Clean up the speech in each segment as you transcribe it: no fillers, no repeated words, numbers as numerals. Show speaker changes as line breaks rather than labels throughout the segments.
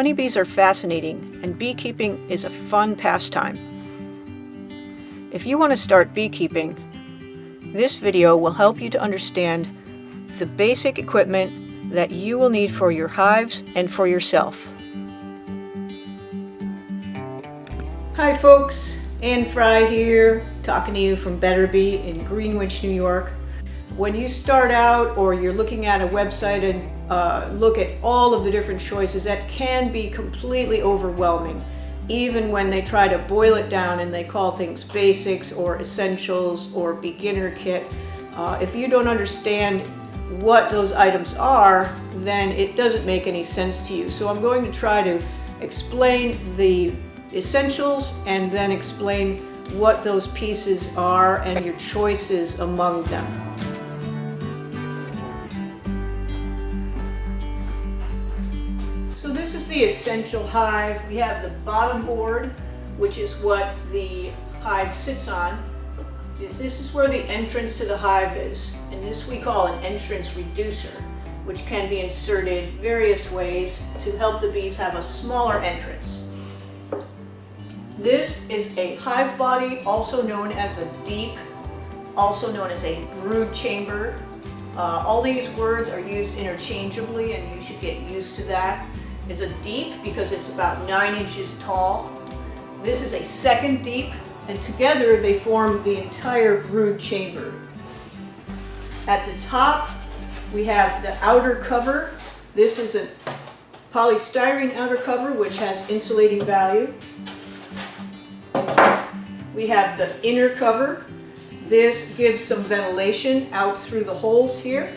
Honeybees are fascinating, and beekeeping is a fun pastime. If you want to start beekeeping, this video will help you to understand the basic equipment that you will need for your hives and for yourself. Hi folks, Ann Fry here, talking to you from Better Bee in Greenwich, New York. When you start out or you're looking at a website and look at all of the different choices, that can be completely overwhelming, even when they try to boil it down and they call things basics or essentials or beginner kit. If you don't understand what those items are, then it doesn't make any sense to you. So I'm going to try to explain the essentials and then explain what those pieces are and your choices among them. So this is the essential hive. We have the bottom board, which is what the hive sits on. This is where the entrance to the hive is, and this we call an entrance reducer, which can be inserted various ways to help the bees have a smaller entrance. This is a hive body, also known as a deep, also known as a brood chamber. All these words are used interchangeably, and you should get used to that. It's a deep because it's about 9 inches tall. This is a second deep, and together they form the entire brood chamber. At the top, we have the outer cover. This is a polystyrene outer cover, which has insulating value. We have the inner cover. This gives some ventilation out through the holes here,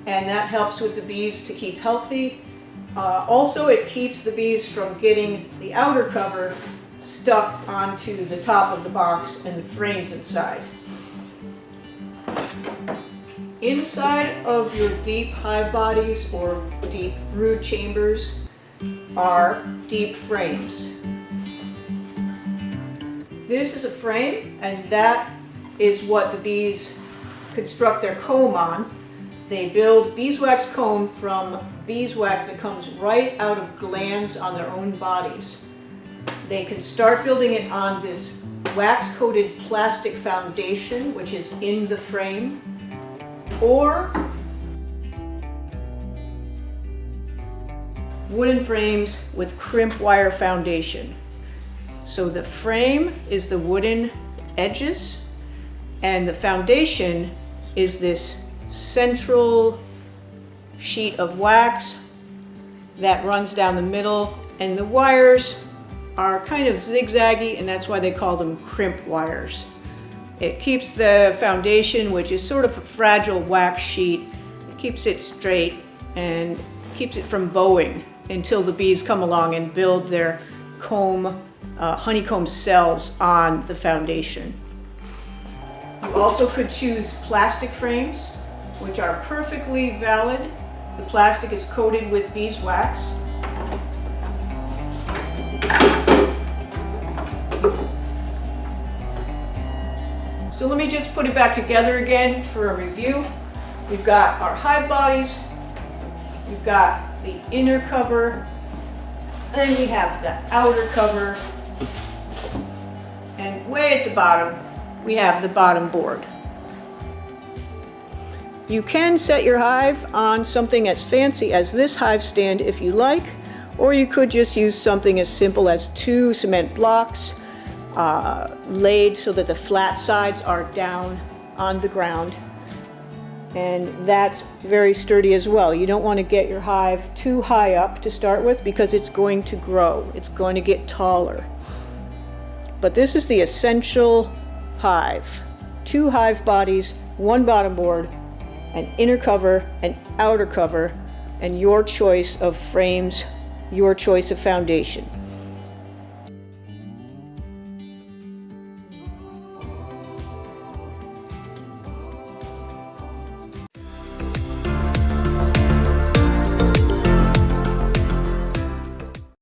and that helps with the bees to keep healthy. Also, it keeps the bees from getting the outer cover stuck onto the top of the box and the frames inside. Inside of your deep hive bodies or deep brood chambers are deep frames. This is a frame, and that is what the bees construct their comb on. They build beeswax comb from beeswax that comes right out of glands on their own bodies. They can start building it on this wax-coated plastic foundation, which is in the frame, or wooden frames with crimp wire foundation. So the frame is the wooden edges, and the foundation is this central sheet of wax that runs down the middle, and the wires are kind of zigzaggy, and that's why they call them crimp wires. It keeps the foundation, which is sort of a fragile wax sheet, it keeps it straight and keeps it from bowing until the bees come along and build their comb, honeycomb cells on the foundation. You also could choose plastic frames, which are perfectly valid. The plastic is coated with beeswax. So let me just put it back together again for a review. We've got our hive bodies, we've got the inner cover, and then we have the outer cover, and way at the bottom we have the bottom board. You can set your hive on something as fancy as this hive stand if you like, or you could just use something as simple as 2 cement blocks laid so that the flat sides are down on the ground, and that's very sturdy as well. You don't want to get your hive too high up to start with because it's going to grow, it's going to get taller. But this is the essential hive. 2 hive bodies, 1 bottom board, an inner cover, an outer cover, and your choice of frames, your choice of foundation.